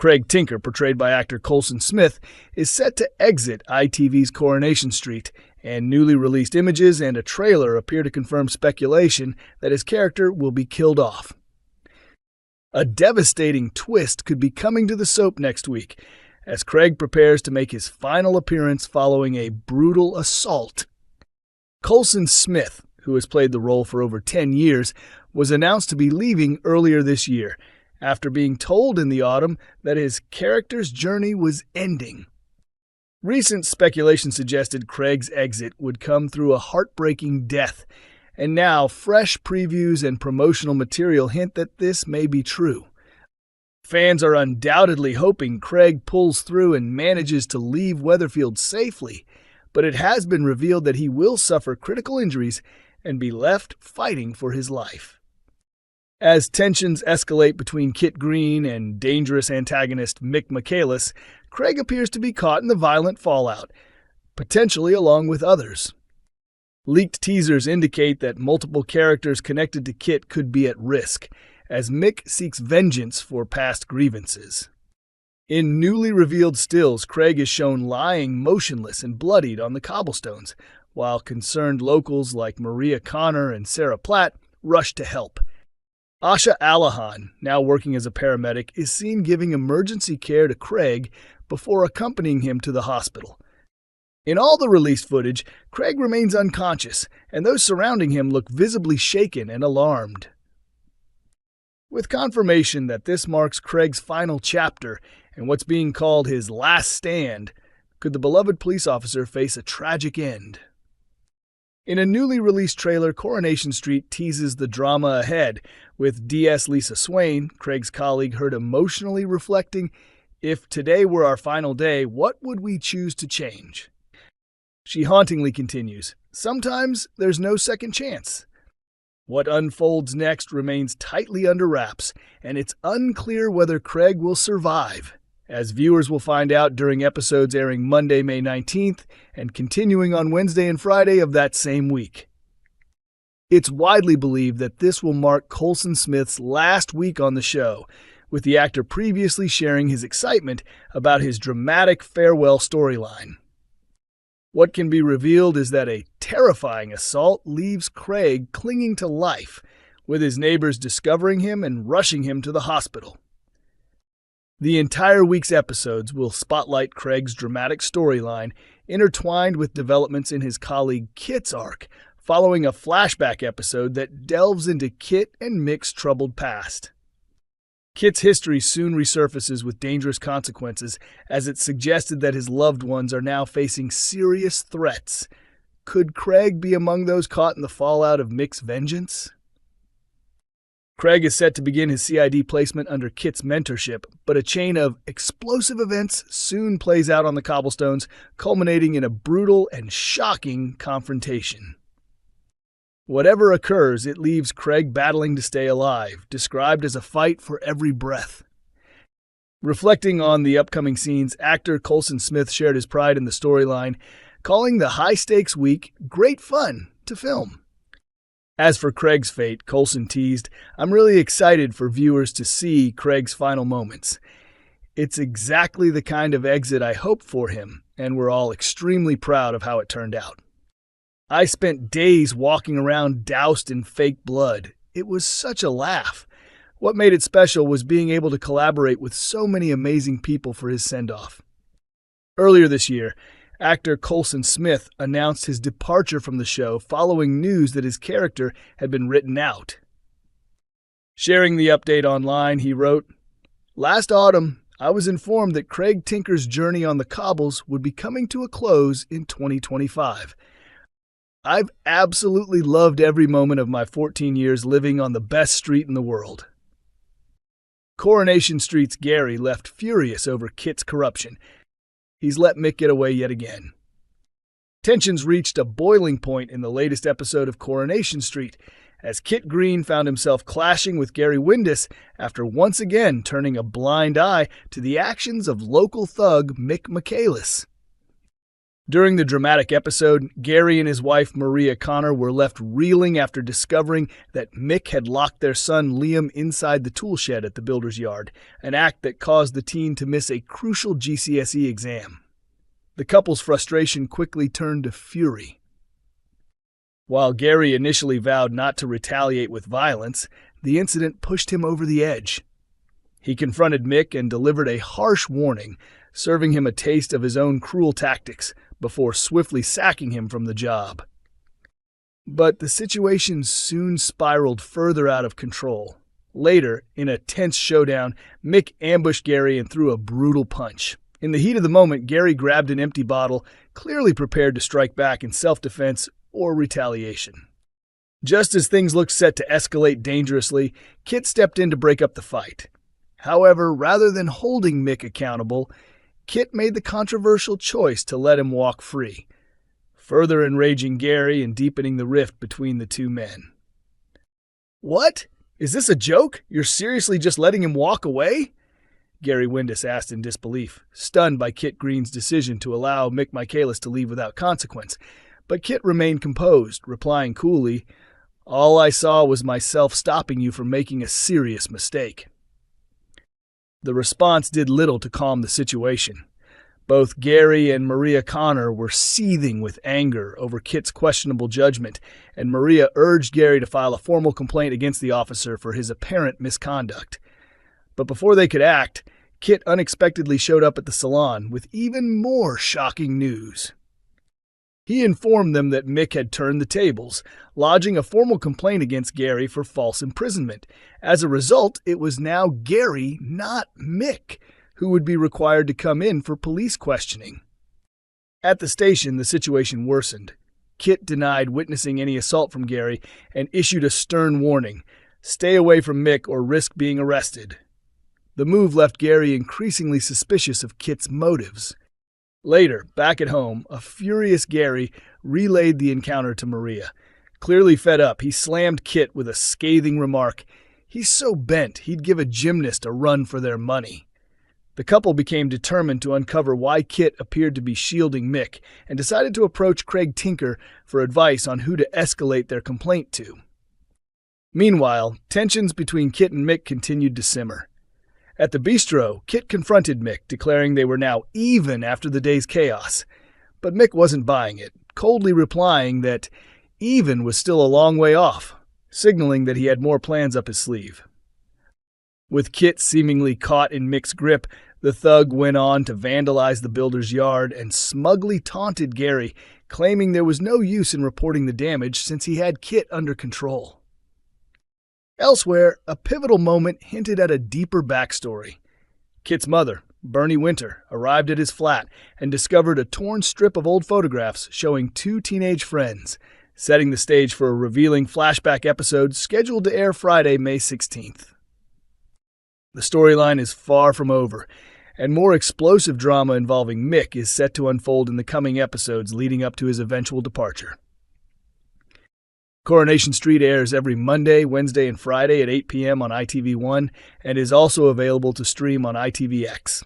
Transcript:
Craig Tinker, portrayed by actor Colson Smith, is set to exit ITV's Coronation Street, and newly released images and a trailer appear to confirm speculation that his character will be killed off. A devastating twist could be coming to the soap next week, as Craig prepares to make his final appearance following a brutal assault. Colson Smith, who has played the role for over 10 years, was announced to be leaving earlier this year, after being told in the autumn that his character's journey was ending. Recent speculation suggested Craig's exit would come through a heartbreaking death, and now fresh previews and promotional material hint that this may be true. Fans are undoubtedly hoping Craig pulls through and manages to leave Weatherfield safely, but it has been revealed that he will suffer critical injuries and be left fighting for his life. As tensions escalate between Kit Green and dangerous antagonist Mick Michaelis, Craig appears to be caught in the violent fallout, potentially along with others. Leaked teasers indicate that multiple characters connected to Kit could be at risk, as Mick seeks vengeance for past grievances. In newly revealed stills, Craig is shown lying motionless and bloodied on the cobblestones, while concerned locals like Maria Connor and Sarah Platt rush to help. Asha Allahan, now working as a paramedic, is seen giving emergency care to Craig before accompanying him to the hospital. In all the released footage, Craig remains unconscious, and those surrounding him look visibly shaken and alarmed. With confirmation that this marks Craig's final chapter and what's being called his last stand, could the beloved police officer face a tragic end? In a newly released trailer, Coronation Street teases the drama ahead, with DS Lisa Swain, Craig's colleague, heard emotionally reflecting, "If today were our final day, what would we choose to change?" She hauntingly continues, "Sometimes there's no second chance." What unfolds next remains tightly under wraps, and it's unclear whether Craig will survive, as viewers will find out during episodes airing Monday, May 19th, and continuing on Wednesday and Friday of that same week. It's widely believed that this will mark Colson Smith's last week on the show, with the actor previously sharing his excitement about his dramatic farewell storyline. What can be revealed is that a terrifying assault leaves Craig clinging to life, with his neighbors discovering him and rushing him to the hospital. The entire week's episodes will spotlight Craig's dramatic storyline, intertwined with developments in his colleague Kit's arc, following a flashback episode that delves into Kit and Mick's troubled past. Kit's history soon resurfaces with dangerous consequences, as it's suggested that his loved ones are now facing serious threats. Could Craig be among those caught in the fallout of Mick's vengeance? Craig is set to begin his CID placement under Kit's mentorship, but a chain of explosive events soon plays out on the cobblestones, culminating in a brutal and shocking confrontation. Whatever occurs, it leaves Craig battling to stay alive, described as a fight for every breath. Reflecting on the upcoming scenes, actor Colson Smith shared his pride in the storyline, calling the high-stakes week great fun to film. As for Craig's fate, Colson teased, "I'm really excited for viewers to see Craig's final moments. It's exactly the kind of exit I hoped for him, and we're all extremely proud of how it turned out. I spent days walking around doused in fake blood. It was such a laugh. What made it special was being able to collaborate with so many amazing people for his send-off." Earlier this year, actor Colson Smith announced his departure from the show following news that his character had been written out. Sharing the update online, he wrote, "Last autumn, I was informed that Craig Tinker's journey on the cobbles would be coming to a close in 2025. I've absolutely loved every moment of my 14 years living on the best street in the world." Coronation Street's Gary left furious over Kit's corruption. He's let Mick get away yet again. Tensions reached a boiling point in the latest episode of Coronation Street, as Kit Green found himself clashing with Gary Windus after once again turning a blind eye to the actions of local thug Mick Michaelis. During the dramatic episode, Gary and his wife Maria Connor were left reeling after discovering that Mick had locked their son Liam inside the tool shed at the builder's yard, an act that caused the teen to miss a crucial GCSE exam. The couple's frustration quickly turned to fury. While Gary initially vowed not to retaliate with violence, the incident pushed him over the edge. He confronted Mick and delivered a harsh warning, serving him a taste of his own cruel tactics before swiftly sacking him from the job. But the situation soon spiraled further out of control. Later, in a tense showdown, Mick ambushed Gary and threw a brutal punch. In the heat of the moment, Gary grabbed an empty bottle, clearly prepared to strike back in self-defense or retaliation. Just as things looked set to escalate dangerously, Kit stepped in to break up the fight. However, rather than holding Mick accountable, Kit made the controversial choice to let him walk free, further enraging Gary and deepening the rift between the two men. "What? Is this a joke? You're seriously just letting him walk away?" Gary Windus asked in disbelief, stunned by Kit Green's decision to allow Mick Michaelis to leave without consequence. But Kit remained composed, replying coolly, "All I saw was myself stopping you from making a serious mistake." The response did little to calm the situation. Both Gary and Maria Connor were seething with anger over Kit's questionable judgment, and Maria urged Gary to file a formal complaint against the officer for his apparent misconduct. But before they could act, Kit unexpectedly showed up at the salon with even more shocking news. He informed them that Mick had turned the tables, lodging a formal complaint against Gary for false imprisonment. As a result, it was now Gary, not Mick, who would be required to come in for police questioning. At the station, the situation worsened. Kit denied witnessing any assault from Gary and issued a stern warning: stay away from Mick or risk being arrested. The move left Gary increasingly suspicious of Kit's motives. Later, back at home, a furious Gary relayed the encounter to Maria. Clearly fed up, he slammed Kit with a scathing remark: "He's so bent, he'd give a gymnast a run for their money." The couple became determined to uncover why Kit appeared to be shielding Mick and decided to approach Craig Tinker for advice on who to escalate their complaint to. Meanwhile, tensions between Kit and Mick continued to simmer. At the bistro, Kit confronted Mick, declaring they were now even after the day's chaos. But Mick wasn't buying it, coldly replying that even was still a long way off, signaling that he had more plans up his sleeve. With Kit seemingly caught in Mick's grip, the thug went on to vandalize the builder's yard and smugly taunted Gary, claiming there was no use in reporting the damage since he had Kit under control. Elsewhere, a pivotal moment hinted at a deeper backstory. Kit's mother, Bernie Winter, arrived at his flat and discovered a torn strip of old photographs showing two teenage friends, setting the stage for a revealing flashback episode scheduled to air Friday, May 16th. The storyline is far from over, and more explosive drama involving Mick is set to unfold in the coming episodes leading up to his eventual departure. Coronation Street airs every Monday, Wednesday, and Friday at 8 p.m. on ITV1 and is also available to stream on ITVX.